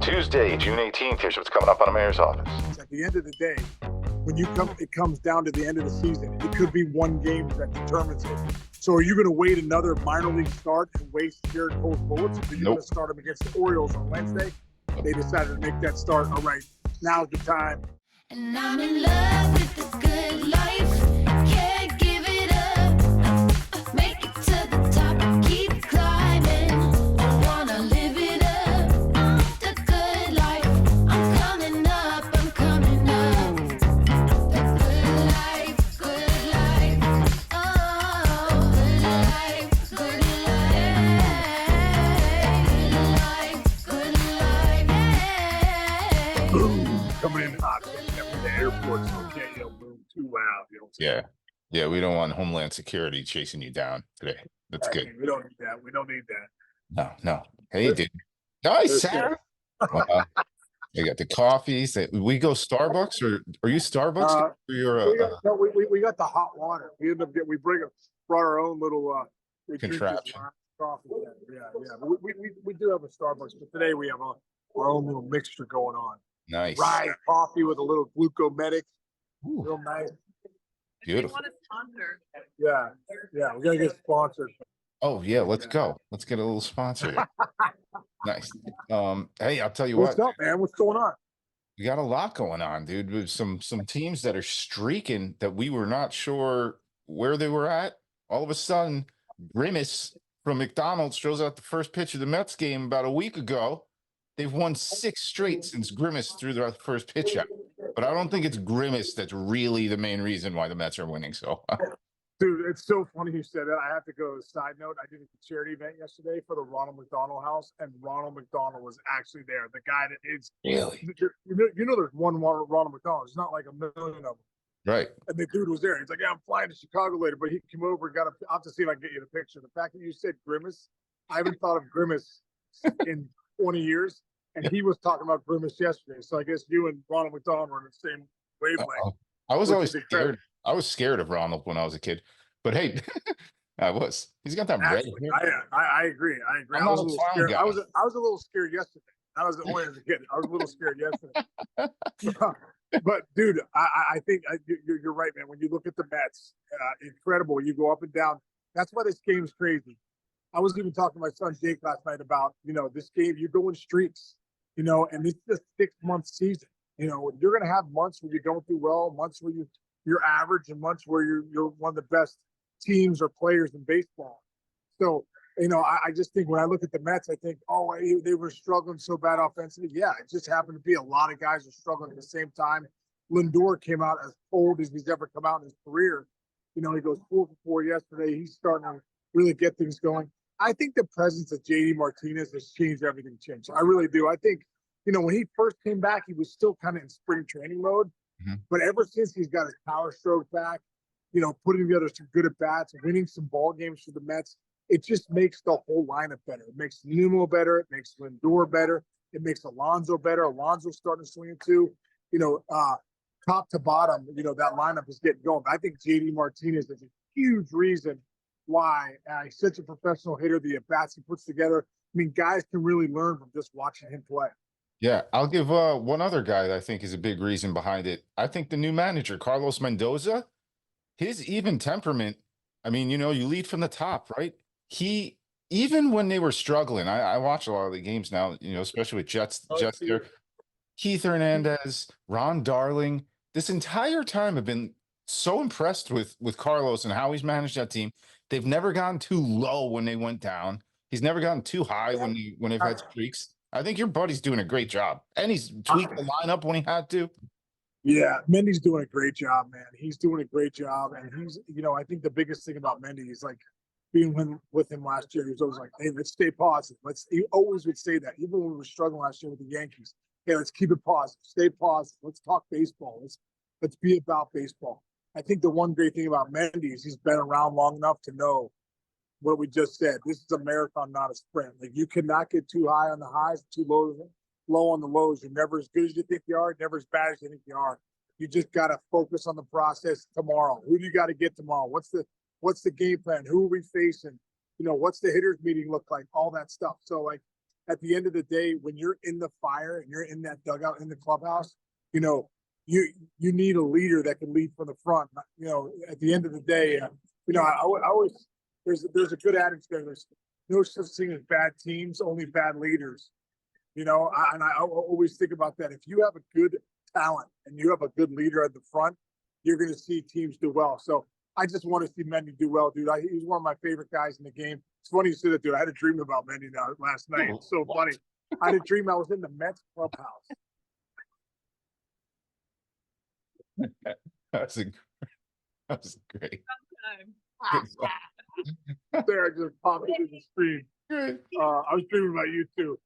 Tuesday, June 18th. Here's what's coming up on the mayor's office. At the end of the day, when it comes down to the end of the season, it could be one game that determines it. So are you going to wait another minor league start and waste Gerrit Cole's bullets? Or are you going to start him against the Orioles on Wednesday? They decided to make that start. All right, now's the time. And I'm in love with the good life. Can't give it up. Make it to the top. Keep climbing. I wanna live it up. The good life. I'm coming up. I'm coming up. The good life. Good life. Oh, good life. Good life. Good life. Boom, coming in hot. The airport's okay, boom, too loud. Yeah, we don't want Homeland Security chasing you down today. That's good. We don't need that. We don't need that. No. Hey, dude. Nice, Sarah. We got the coffees. We go Starbucks, or are you Starbucks? We got the hot water. We brought our own little contraption. Coffee. Yeah. We do have a Starbucks, but today we have our own little mixture going on. Nice. Rye coffee with a little glucomedic. Real nice. Beautiful. They want a sponsor. Yeah. We're gonna get sponsored. Oh yeah, let's go. Let's get a little sponsor. Nice. Hey, I'll tell you What's what. up, man? What's going on? We got a lot going on, dude. With some teams that are streaking that we were not sure where they were at. All of a sudden, Grimace from McDonald's shows out the first pitch of the Mets game about a week ago. They've won 6 straight since Grimace threw their first pitch out. But I don't think it's Grimace that's really the main reason why the Mets are winning. So, dude, it's so funny you said that. I have to go. Side note: I did a charity event yesterday for the Ronald McDonald House, and Ronald McDonald was actually there. The guy that is really, you know, there's one Ronald McDonald. It's not like a million of them. Right. And the dude was there. He's like, "Yeah, I'm flying to Chicago later," but he came over and got I'll have to see if I can get you the picture. The fact that you said Grimace, I haven't thought of Grimace in 20 years. And he was talking about Grimace yesterday. So I guess you and Ronald McDonald were in the same wavelength. I was always scared. I was scared of Ronald when I was a kid. But hey, I was. He's got that red hair. I agree. I'm not a clown guy. I was a little scared yesterday. I was only as a kid. I was a little scared yesterday. But dude, I think you're right, man. When you look at the Mets, incredible. You go up and down. That's why this game's crazy. I was even talking to my son Jake last night about, this game. You go in streaks, and it's a 6-month season. You're going to have months where you don't do well, months where you're average, and months where you're one of the best teams or players in baseball. So, I just think when I look at the Mets, I think, they were struggling so bad offensively. Yeah, it just happened to be a lot of guys are struggling at the same time. Lindor came out as old as he's ever come out in his career. He goes 4 for 4 yesterday. He's starting to really get things going. I think the presence of JD Martinez has changed everything. I really do. I think, when he first came back, he was still kind of in spring training mode. Mm-hmm. But ever since he's got his power stroke back, putting together some good at-bats, winning some ball games for the Mets, it just makes the whole lineup better. It makes Numo better. It makes Lindor better. It makes Alonso better. Alonso's starting to swing it too. Top to bottom, that lineup is getting going. But I think JD Martinez is a huge reason why he's such a professional hitter, the at-bats he puts together. I mean, guys can really learn from just watching him play. Yeah, I'll give one other guy that I think is a big reason behind it. I think the new manager, Carlos Mendoza, his even temperament, I mean, you lead from the top, right? He, even when they were struggling, I watch a lot of the games now, especially with Jets there. Keith Hernandez, Ron Darling, this entire time I've been so impressed with Carlos and how he's managed that team. They've never gotten too low when they went down. He's never gotten too high when they've had streaks. I think your buddy's doing a great job. And he's tweaked the lineup when he had to. Yeah, Mendy's doing a great job, man. He's doing a great job. And he's, I think the biggest thing about Mendy is like being with him last year, he was always like, hey, let's stay positive. He always would say that, even when we were struggling last year with the Yankees. Hey, let's keep it positive. Stay positive. Let's talk baseball. Let's be about baseball. I think the one great thing about Mendy is he's been around long enough to know what we just said. This is a marathon, not a sprint. Like, you cannot get too high on the highs, too low on the lows. You're never as good as you think you are, never as bad as you think you are. You just got to focus on the process tomorrow. Who do you got to get tomorrow? What's the game plan? Who are we facing? What's the hitters meeting look like? All that stuff. So, like, at the end of the day, when you're in the fire and you're in that dugout in the clubhouse, you know, you need a leader that can lead from the front. You know, at the end of the day, you know, I always there's a good adage there. There's no such thing as bad teams, only bad leaders. You know, I always think about that. If you have a good talent and you have a good leader at the front, you're going to see teams do well. So I just want to see Mendy do well, dude. He's one of my favorite guys in the game. It's funny you said that, dude. I had a dream about Mendy last night. It's so funny. I had a dream I was in the Mets clubhouse. That's great. There, I just popped into the screen. Great. I was dreaming about you too.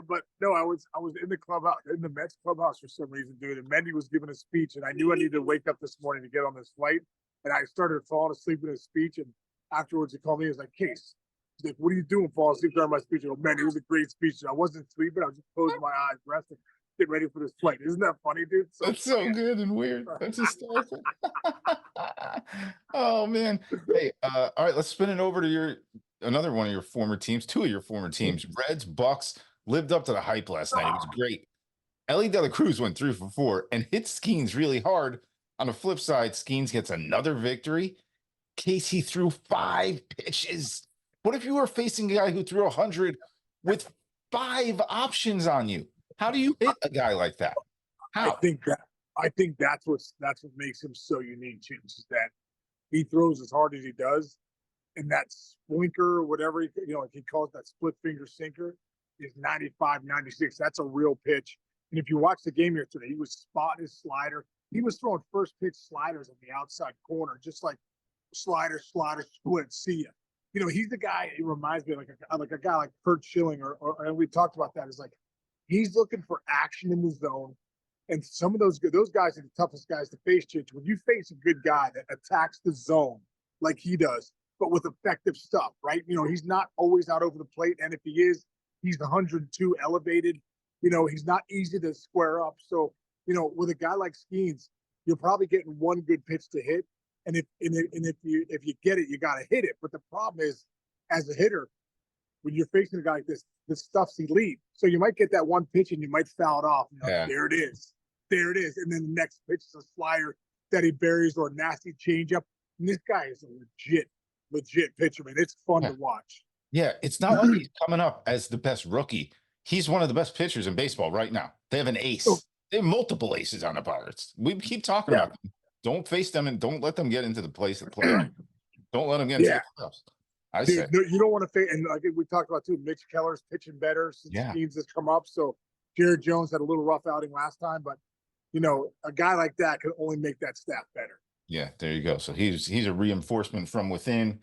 But no, I was in the clubhouse, in the Mets clubhouse for some reason, dude. And Mendy was giving a speech, and I knew I needed to wake up this morning to get on this flight. And I started falling asleep in his speech. And afterwards, he called me. He was like, "Case," he's like, "What are you doing, falling asleep during my speech?" I go, "Man, it was a great speech." And I wasn't sleeping. I was just closing my eyes, resting, getting ready for this flight. Isn't that funny, dude? That's so good and weird. That's hysterical. Oh man. Hey, all right, let's spin it over to another one of your former teams, two of your former teams. Reds, Bucks lived up to the hype last night. It was great. Ellie De La Cruz went 3 for 4 and hit Skenes really hard. On the flip side, Skenes gets another victory. Casey threw 5 pitches. What if you were facing a guy who threw 100 with 5 options on you? How do you hit a guy like that? How? I think that's what makes him so unique, James, is that he throws as hard as he does, and that splinker or whatever he calls that split finger sinker is 95, 96. That's a real pitch. And if you watch the game yesterday, he was spotting his slider. He was throwing first pitch sliders on the outside corner, just like slider, split. See ya. You know, he's the guy. It reminds me of like a guy like Kurt Schilling, or and we talked about that. Is like he's looking for action in the zone. And some of those guys are the toughest guys to face, Chich. When you face a good guy that attacks the zone like he does, but with effective stuff, right? You know, he's not always out over the plate. And if he is, he's 102 elevated. You know, he's not easy to square up. So, you know, with a guy like Skenes, you're probably getting one good pitch to hit. And if you get it, you got to hit it. But the problem is, as a hitter, when you're facing a guy like this stuff's elite. So you might get that one pitch and you might foul it off. You know, Yeah. There it is. And then the next pitch is a slider that he buries or a nasty changeup. And this guy is a legit pitcher, man. It's fun to watch. Yeah, it's not like he's coming up as the best rookie. He's one of the best pitchers in baseball right now. They have an ace. They have multiple aces on the Pirates. We keep talking about them. Don't face them and don't let them get into the place of play. Don't let them get into the playoffs. I say. No, you don't want to face, and like we talked about too, Mitch Keller's pitching better since Skenes has come up. So Jared Jones had a little rough outing last time, but you know, a guy like that can only make that staff better. Yeah, there you go. So he's a reinforcement from within.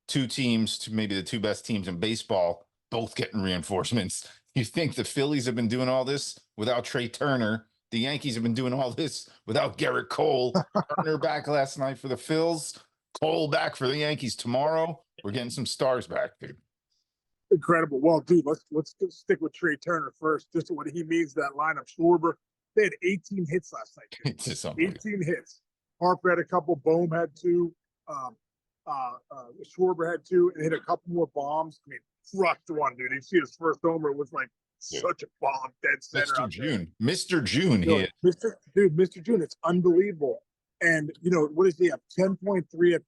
2 teams, to maybe the 2 best teams in baseball, both getting reinforcements. You think the Phillies have been doing all this without Trea Turner? The Yankees have been doing all this without Gerrit Cole. Turner back last night for the Phils. Cole back for the Yankees tomorrow. We're getting some stars back, dude. Incredible. Well, dude, let's stick with Trea Turner first. Just what he means to that lineup. Schwarber, they had 18 hits last night. It's just unbelievable. 18 hits. Harper had a couple. Bohm had 2. Schwarber had 2 and hit a couple more bombs. I mean, crushed one, dude. You see his first homer, it was like such a bomb, dead center. Mr. June here. Mr. June, it's unbelievable. And you know, what does he have? 10.3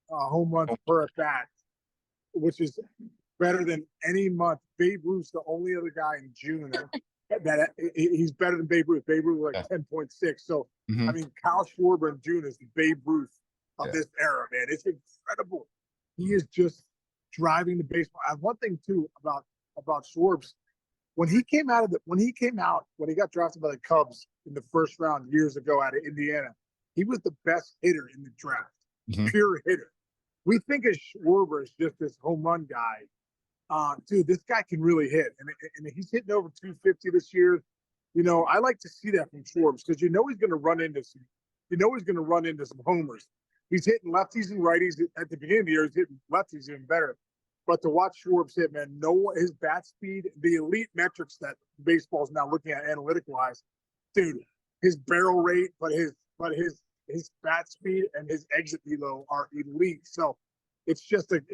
home runs per at bat, which is better than any month. Babe Ruth's the only other guy in June that he's better than Babe Ruth. Babe Ruth was like 10.6. So I mean, Kyle Schwarber in June is the Babe Ruth of this era, man. It's incredible. He is just driving the baseball. One thing too about Schwarbs, when he got drafted by the Cubs in the first round years ago out of Indiana, he was the best hitter in the draft. Pure hitter. We think of Schwarber as just this home run guy. Dude, this guy can really hit, and he's hitting over 250 this year. You know, I like to see that from Schwarbs because you know he's going to run into some homers. He's hitting lefties and righties. At the beginning of the year, he's hitting lefties even better. But to watch Schwarbs hit, man, his bat speed, the elite metrics that baseball is now looking at analytic-wise, dude, his barrel rate, but his bat speed and his exit velo are elite. So it's just an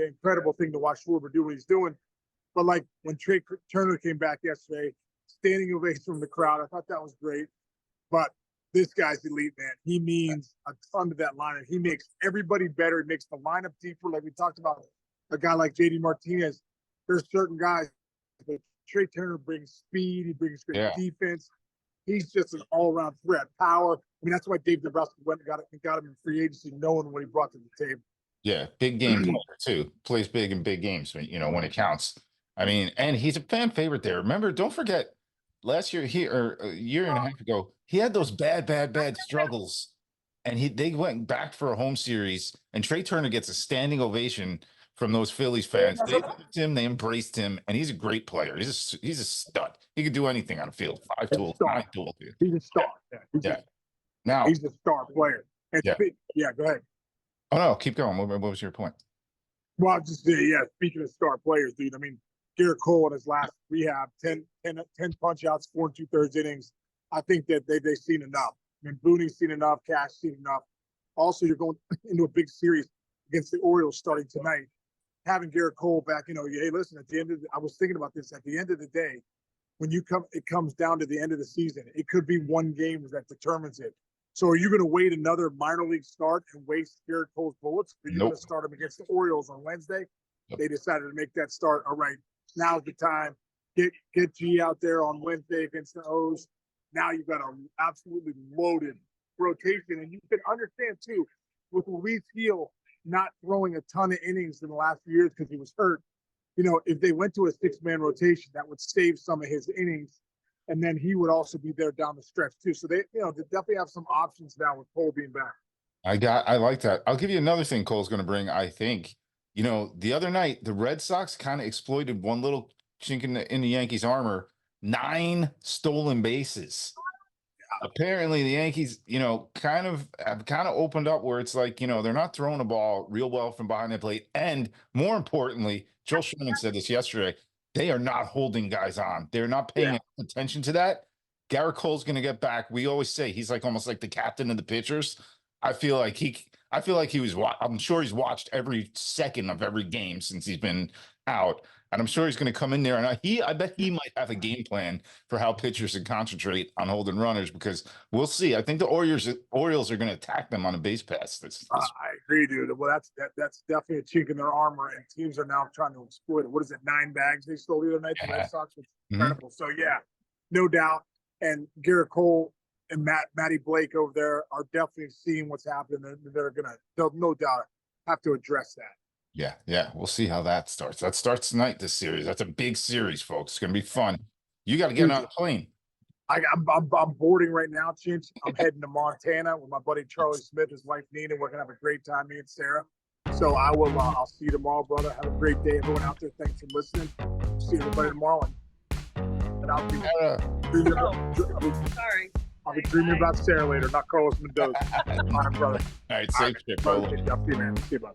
incredible thing to watch Schwarber do what he's doing. But like when Trea Turner came back yesterday, standing ovation from the crowd, I thought that was great. But this guy's elite, man. He means a ton to that lineup. He makes everybody better. He makes the lineup deeper. Like we talked about, a guy like JD Martinez. There's certain guys, but Trea Turner brings speed. He brings great defense. He's just an all-around threat. Power. I mean, that's why Dave Dombrowski went and got him in free agency, knowing what he brought to the table. Yeah, big game player too. Plays big in big games, you know, when it counts. I mean, and he's a fan favorite there. Remember, don't forget, last year or a year and a half ago, he had those bad struggles, and they went back for a home series. And Trea Turner gets a standing ovation from those Phillies fans. They loved him, they embraced him, and he's a great player. He's a stud. He could do anything on the field. 5 tools, 9 tools. He's a star. Yeah. Now he's a star player. And go ahead. Oh no, keep going. What was your point? Well, just speaking of star players, dude. I mean, Gerrit Cole in his last rehab, 10 punch outs, 4 2/3 innings. I think that they've seen enough. I mean, Booney's seen enough, Cash seen enough. Also, you're going into a big series against the Orioles starting tonight. Having Gerrit Cole back, you know, hey, listen, at the end of I was thinking about this, at the end of the day, when it comes down to the end of the season, it could be one game that determines it. So are you going to wait another minor league start and waste Gerrit Cole's bullets? Or are you going to start him against the Orioles on Wednesday? They decided to make that start. All right, now's the time. Get G out there on Wednesday against the O's. Now you've got an absolutely loaded rotation. And you can understand, too, with Luis Gil not throwing a ton of innings in the last few years because he was hurt, you know, if they went to a 6-man rotation, that would save some of his innings. And then he would also be there down the stretch too. So they definitely have some options now with Cole being back. I like that. I'll give you another thing Cole's going to bring. I think, you know, the other night, the Red Sox kind of exploited one little chink in the Yankees armor, 9 stolen bases. Apparently the Yankees, you know, have opened up where it's like, you know, they're not throwing the ball real well from behind the plate. And more importantly, Joel Sherman said this yesterday, they are not holding guys on. They're not paying attention to that. Gerrit Cole's going to get back. We always say he's like almost like the captain of the pitchers. I feel like he was. I'm sure he's watched every second of every game since he's been out, and I'm sure he's going to come in there. And I bet he might have a game plan for how pitchers should concentrate on holding runners, because we'll see. I think the Orioles are going to attack them on a base pass. I agree, dude. Well, that's definitely a chink in their armor, and teams are now trying to exploit it. What is it? 9 bags they stole the other night. The Red Sox was incredible. So no doubt. And Gerrit Cole and Matty Blake over there are definitely seeing what's happening. They'll no doubt have to address that. Yeah. We'll see how that starts. That starts tonight, this series. That's a big series, folks. It's going to be fun. You got to get on a plane. I'm boarding right now, Chinch. I'm heading to Montana with my buddy Charlie Smith, his wife Nina. We're going to have a great time, me and Sarah. So I'll see you tomorrow, brother. Have a great day, everyone out there. Thanks for listening. See everybody tomorrow. And I'll be Sorry. I'll be dreaming about Sarah later, not Carlos Mendoza. All right, brother. All right, safe trip, bro. I'll see you, man. See you, bud.